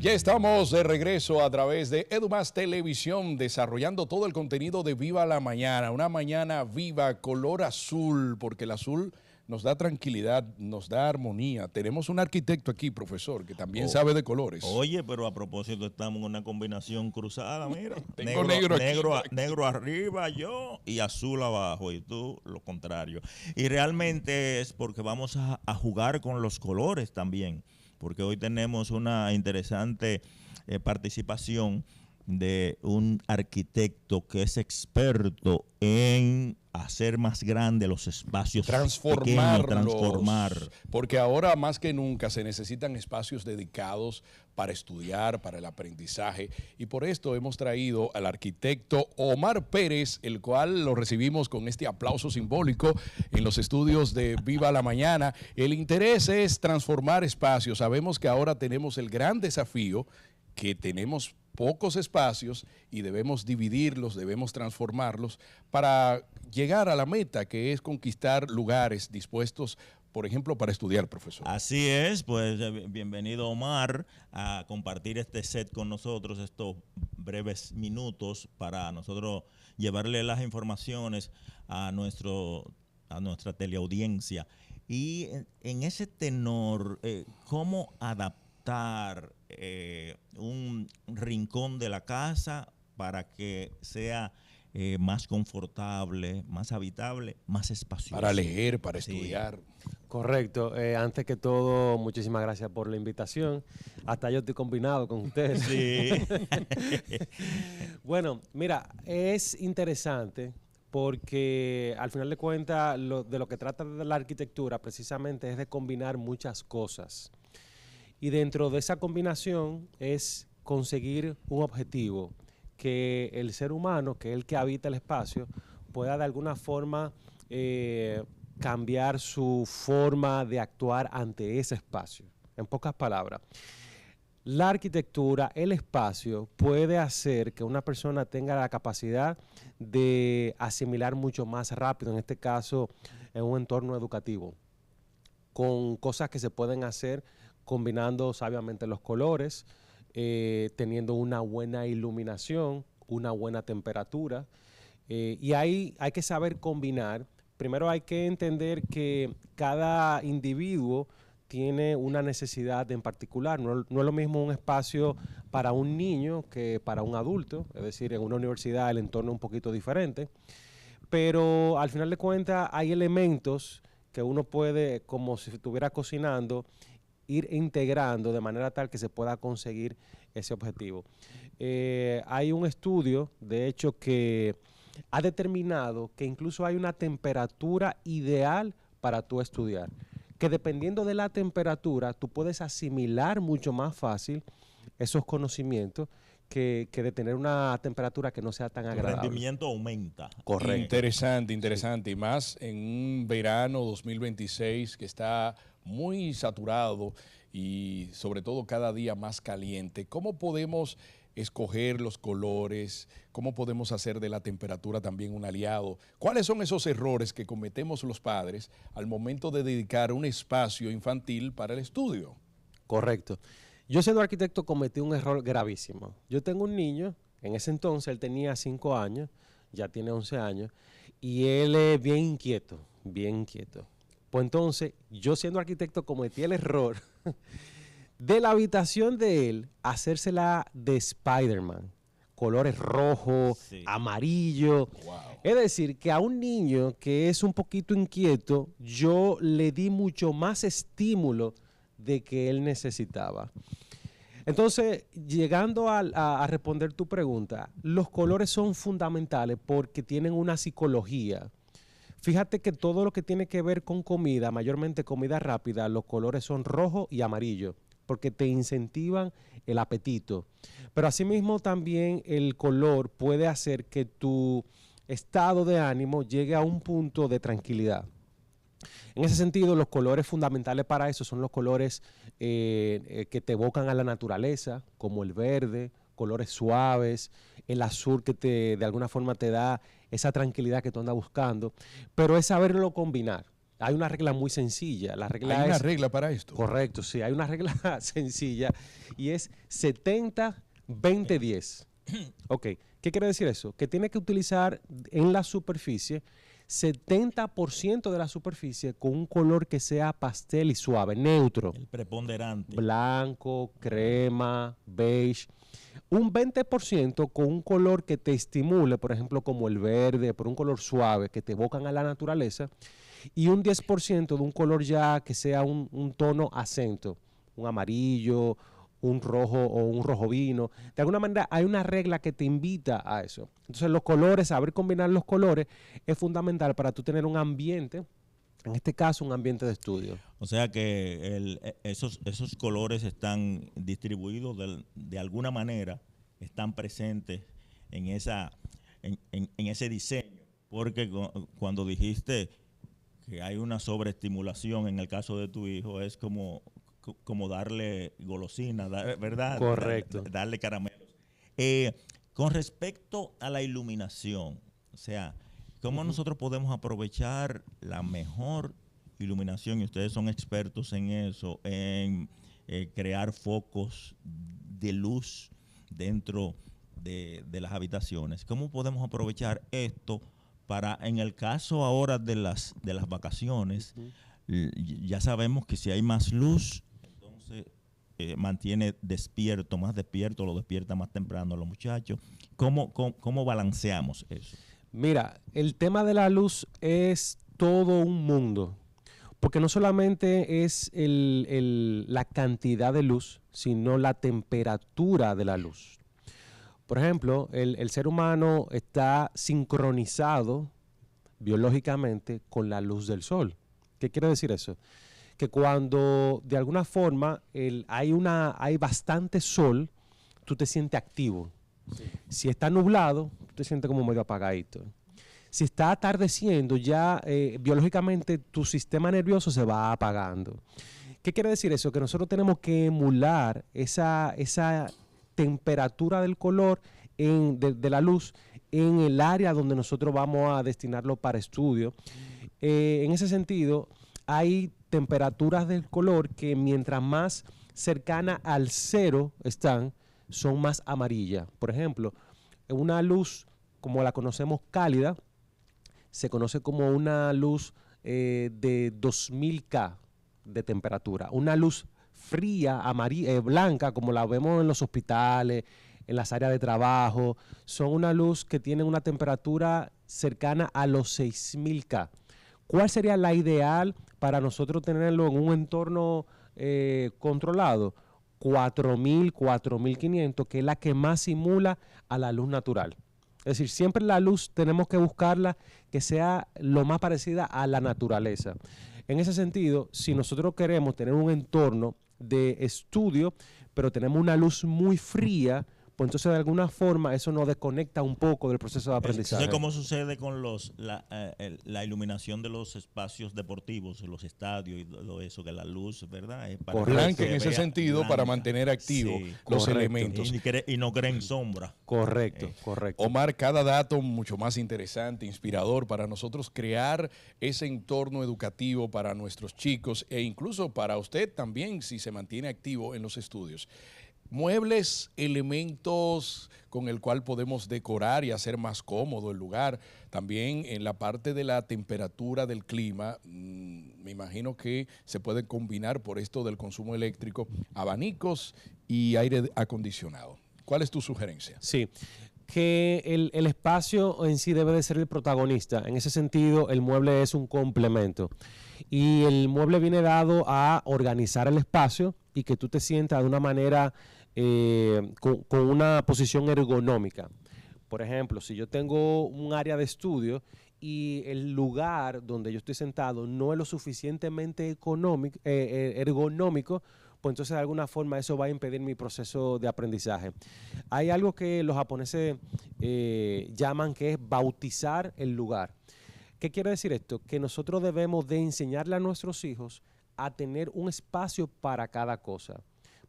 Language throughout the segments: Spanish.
Ya estamos de regreso a través de EduMás Televisión, desarrollando todo el contenido de Viva la Mañana. Una mañana viva, color azul, porque el azul nos da tranquilidad, nos da armonía. Tenemos un arquitecto aquí, profesor, que también sabe de colores. Oye, pero a propósito estamos en una combinación cruzada, mira. Tengo negro arriba yo y azul abajo, y tú lo contrario. Y realmente es porque vamos a jugar con los colores también, porque hoy tenemos una interesante participación de un arquitecto que es experto en hacer más grandes los espacios, transformar. Porque ahora más que nunca se necesitan espacios dedicados para estudiar, para el aprendizaje, y por esto hemos traído al arquitecto Omar Pérez, el cual lo recibimos con este aplauso simbólico en los estudios de Viva la Mañana. El interés es transformar espacios. Sabemos que ahora tenemos el gran desafío que tenemos pocos espacios y debemos dividirlos, debemos transformarlos para llegar a la meta, que es conquistar lugares dispuestos, por ejemplo, para estudiar, profesor. Así es, pues bienvenido Omar a compartir este set con nosotros, estos breves minutos para nosotros llevarle las informaciones a nuestra teleaudiencia. Y en ese tenor, ¿cómo adaptar un rincón de la casa para que sea más confortable, más habitable, más espacioso? Para leer, para estudiar. Correcto. Antes que todo, muchísimas gracias por la invitación. Hasta yo estoy combinado con ustedes. Sí. Bueno, mira, es interesante porque al final de cuentas de lo que trata de la arquitectura precisamente es de combinar muchas cosas. Y dentro de esa combinación es conseguir un objetivo, que el ser humano, que es el que habita el espacio, pueda de alguna forma cambiar su forma de actuar ante ese espacio. En pocas palabras, la arquitectura, el espacio, puede hacer que una persona tenga la capacidad de asimilar mucho más rápido, en este caso, en un entorno educativo, con cosas que se pueden hacer combinando sabiamente los colores, teniendo una buena iluminación, una buena temperatura. Y ahí hay que saber combinar. Primero hay que entender que cada individuo tiene una necesidad en particular. No es lo mismo un espacio para un niño que para un adulto. Es decir, en una universidad el entorno es un poquito diferente. Pero al final de cuentas hay elementos que uno puede, como si estuviera cocinando, ir integrando de manera tal que se pueda conseguir ese objetivo. Hay un estudio, de hecho, que ha determinado que incluso hay una temperatura ideal para tú estudiar, que dependiendo de la temperatura tú puedes asimilar mucho más fácil esos conocimientos que de tener una temperatura que no sea tan agradable. El rendimiento aumenta. Correcto. Interesante. Y más en un verano 2026 que está muy saturado y sobre todo cada día más caliente. ¿Cómo podemos escoger los colores? ¿Cómo podemos hacer de la temperatura también un aliado? ¿Cuáles son esos errores que cometemos los padres al momento de dedicar un espacio infantil para el estudio? Correcto. Yo siendo arquitecto cometí un error gravísimo. Yo tengo un niño, en ese entonces él tenía 5 años, ya tiene 11 años, y él es bien inquieto. Pues entonces, yo siendo arquitecto cometí el error de la habitación de él hacérsela de Spider-Man. Colores rojo, sí, amarillo. Wow. Es decir, que a un niño que es un poquito inquieto, yo le di mucho más estímulo de que él necesitaba. Entonces, llegando a responder tu pregunta, los colores son fundamentales porque tienen una psicología. Fíjate que todo lo que tiene que ver con comida, mayormente comida rápida, los colores son rojo y amarillo, porque te incentivan el apetito. Pero asimismo también el color puede hacer que tu estado de ánimo llegue a un punto de tranquilidad. En ese sentido, los colores fundamentales para eso son los colores que te evocan a la naturaleza, como el verde, colores suaves, el azul que de alguna forma te da esa tranquilidad que tú andas buscando, pero es saberlo combinar. hay una regla muy sencilla. La regla ¿Hay una es, regla para esto? correcto, sí, hay una regla sencilla y es 70-20-10. Ok, ¿qué quiere decir eso? Que tiene que utilizar en la superficie 70% de la superficie con un color que sea pastel y suave, neutro. El preponderante. Blanco, crema, beige. Un 20% con un color que te estimule, por ejemplo, como el verde, por un color suave, que te evocan a la naturaleza. Y un 10% de un color ya que sea un tono acento, un amarillo, un rojo o un rojo vino. De alguna manera hay una regla que te invita a eso. Entonces los colores, saber combinar los colores es fundamental para tú tener un ambiente, en este caso un ambiente de estudio. O sea que esos colores están distribuidos de alguna manera, están presentes en ese diseño. Porque cuando dijiste que hay una sobreestimulación en el caso de tu hijo, es como darle golosina, ¿verdad? Correcto. Darle caramelos. Con respecto a la iluminación, o sea, ¿cómo nosotros podemos aprovechar la mejor iluminación? Y ustedes son expertos en eso, en crear focos de luz dentro de las habitaciones. ¿Cómo podemos aprovechar esto para, en el caso ahora de las vacaciones, ya sabemos que si hay más luz, entonces mantiene más despierto, lo despierta más temprano a los muchachos? ¿Cómo balanceamos eso? Mira, el tema de la luz es todo un mundo, porque no solamente es la cantidad de luz, sino la temperatura de la luz. Por ejemplo, el ser humano está sincronizado biológicamente con la luz del sol. ¿Qué quiere decir eso? Que cuando de alguna forma hay bastante sol, tú te sientes activo. Sí. Si está nublado, tú te sientes como medio apagadito. Si está atardeciendo, ya biológicamente tu sistema nervioso se va apagando. ¿Qué quiere decir eso? Que nosotros tenemos que emular esa temperatura del color de la luz en el área donde nosotros vamos a destinarlo para estudio. En ese sentido, hay temperaturas del color que mientras más cercana al cero están, son más amarillas. Por ejemplo, una luz como la conocemos cálida, se conoce como una luz de 2000K de temperatura. Una luz fría, blanca, como la vemos en los hospitales, en las áreas de trabajo, son una luz que tiene una temperatura cercana a los 6000K. ¿Cuál sería la ideal para nosotros tenerlo en un entorno controlado? 4000, 4500, que es la que más simula a la luz natural. Es decir, siempre la luz tenemos que buscarla que sea lo más parecida a la naturaleza. En ese sentido, si nosotros queremos tener un entorno de estudio, pero tenemos una luz muy fría, pues entonces de alguna forma eso nos desconecta un poco del proceso de aprendizaje. ¿Cómo sucede con la iluminación de los espacios deportivos, los estadios y todo eso, que la luz, ¿verdad? Blanca en ese sentido, blanca, para mantener activos los elementos. Y no creen sombra. Correcto, correcto. Omar, cada dato mucho más interesante, inspirador para nosotros crear ese entorno educativo para nuestros chicos e incluso para usted también si se mantiene activo en los estudios. Muebles, elementos con el cual podemos decorar y hacer más cómodo el lugar. También en la parte de la temperatura del clima, me imagino que se puede combinar por esto del consumo eléctrico, abanicos y aire acondicionado. ¿Cuál es tu sugerencia? Sí, que el espacio en sí debe de ser el protagonista. En ese sentido, el mueble es un complemento. Y el mueble viene dado a organizar el espacio y que tú te sientas de una manera con una posición ergonómica. Por ejemplo, si yo tengo un área de estudio y el lugar donde yo estoy sentado no es lo suficientemente ergonómico, pues entonces de alguna forma eso va a impedir mi proceso de aprendizaje. Hay algo que los japoneses llaman que es bautizar el lugar. ¿Qué quiere decir esto? Que nosotros debemos de enseñarle a nuestros hijos a tener un espacio para cada cosa.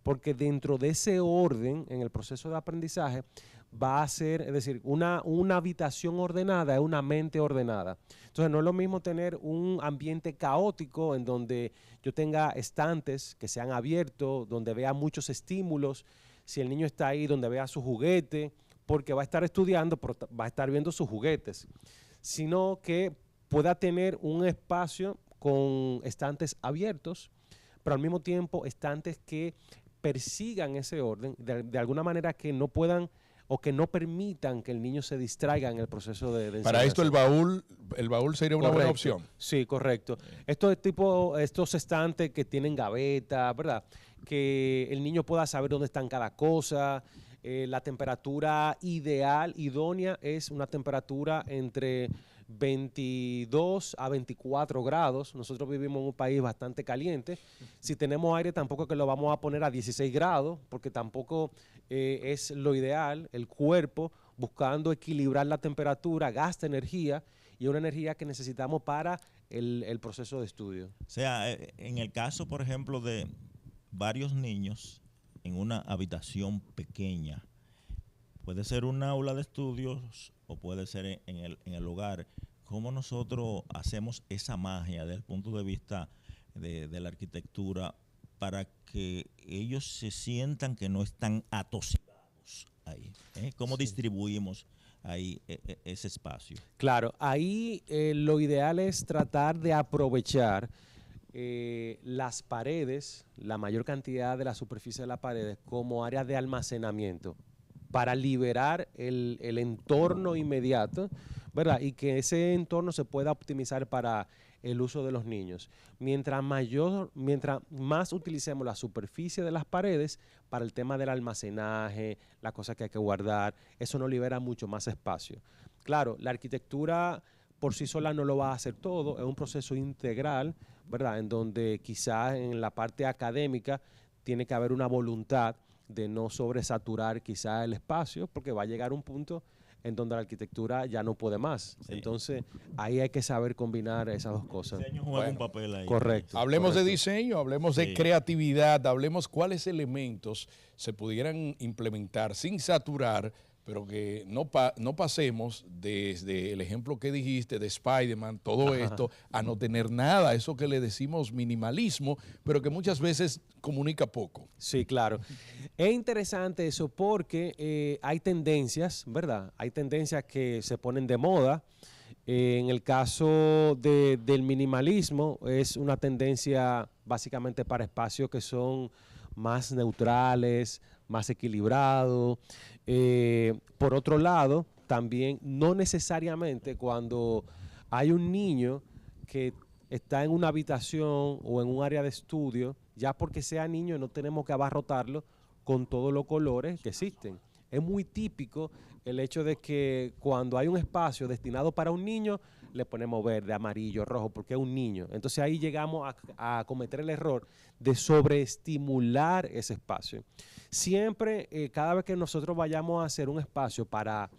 Porque dentro de ese orden, en el proceso de aprendizaje, va a ser, es decir, una habitación ordenada es una mente ordenada. Entonces no es lo mismo tener un ambiente caótico en donde yo tenga estantes que sean abiertos, donde vea muchos estímulos, si el niño está ahí donde vea su juguete, porque va a estar estudiando, pero va a estar viendo sus juguetes, sino que pueda tener un espacio con estantes abiertos, pero al mismo tiempo estantes que persigan ese orden, de alguna manera que no puedan o que no permitan que el niño se distraiga en el proceso de enseñanza. Para esto el baúl sería una buena opción. Sí, correcto. Estos estantes que tienen gaveta, ¿verdad? Que el niño pueda saber dónde están cada cosa. La temperatura ideal, idónea, es una temperatura entre 22 a 24 grados. Nosotros vivimos en un país bastante caliente. Si tenemos aire, tampoco es que lo vamos a poner a 16 grados, porque tampoco es lo ideal. El cuerpo, buscando equilibrar la temperatura, gasta energía, y una energía que necesitamos para el proceso de estudio. O sea, en el caso, por ejemplo, de varios niños en una habitación pequeña, puede ser un aula de estudios o puede ser en el hogar. ¿Cómo nosotros hacemos esa magia desde el punto de vista de la arquitectura para que ellos se sientan que no están atosigados ahí? ¿Cómo distribuimos ahí ese espacio? Claro, ahí lo ideal es tratar de aprovechar las paredes, la mayor cantidad de la superficie de las paredes como área de almacenamiento para liberar el entorno inmediato, ¿verdad? Y que ese entorno se pueda optimizar para el uso de los niños. Mientras más utilicemos la superficie de las paredes para el tema del almacenaje, las cosas que hay que guardar, eso nos libera mucho más espacio. Claro, la arquitectura por sí sola no lo va a hacer todo, es un proceso integral, ¿verdad? En donde quizás en la parte académica tiene que haber una voluntad de no sobresaturar quizás el espacio, porque va a llegar un punto en donde la arquitectura ya no puede más. Sí. Entonces, ahí hay que saber combinar esas dos cosas. El diseño juega un papel ahí. Correcto. Hablemos de diseño, hablemos de creatividad, hablemos cuáles elementos se pudieran implementar sin saturar, pero que no pasemos desde el ejemplo que dijiste de Spider-Man, todo esto, a no tener nada, eso que le decimos minimalismo, pero que muchas veces comunica poco. Sí, claro. Es interesante eso porque hay tendencias, ¿verdad? Hay tendencias que se ponen de moda. En el caso del minimalismo, es una tendencia básicamente para espacios que son más neutrales, más equilibrados. Por otro lado, también no necesariamente cuando hay un niño que está en una habitación o en un área de estudio, ya porque sea niño no tenemos que abarrotarlo con todos los colores que existen. Es muy típico el hecho de que cuando hay un espacio destinado para un niño, le ponemos verde, amarillo, rojo, porque es un niño. Entonces ahí llegamos a cometer el error de sobreestimular ese espacio. Siempre, cada vez que nosotros vayamos a hacer un espacio para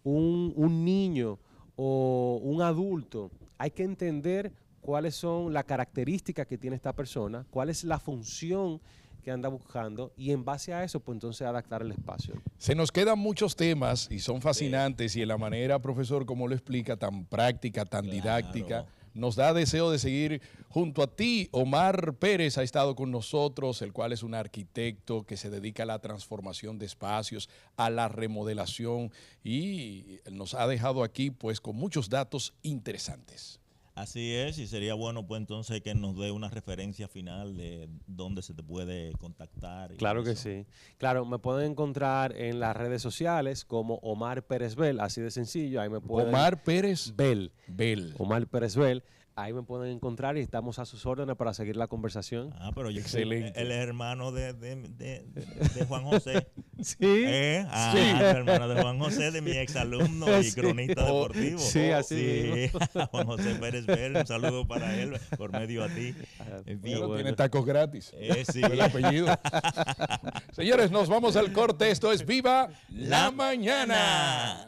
un niño o un adulto, hay que entender cuáles son las características que tiene esta persona, cuál es la función que anda buscando y en base a eso, pues entonces adaptar el espacio. Se nos quedan muchos temas y son fascinantes y en la manera, profesor, como lo explica, tan práctica, tan didáctica, nos da deseo de seguir junto a ti. Omar Pérez ha estado con nosotros, el cual es un arquitecto que se dedica a la transformación de espacios, a la remodelación y nos ha dejado aquí pues con muchos datos interesantes. Así es, y sería bueno pues entonces que nos dé una referencia final de dónde se te puede contactar. Claro que sí. Claro, me pueden encontrar en las redes sociales como Omar Pérez Bell, así de sencillo. Ahí me pueden... Omar Pérez Bell. Omar Pérez Bell. Ahí me pueden encontrar y estamos a sus órdenes para seguir la conversación. Ah, pero yo excelente. Él es hermano de Juan José. Sí. Sí. Hermano de Juan José, de mi exalumno y cronista deportivo. Sí, así. Sí. Juan José Pérez Bell, un saludo para él por medio a ti. Bueno, tiene tacos gratis. Sí. El apellido. Señores, nos vamos al corte. Esto es Viva la Mañana.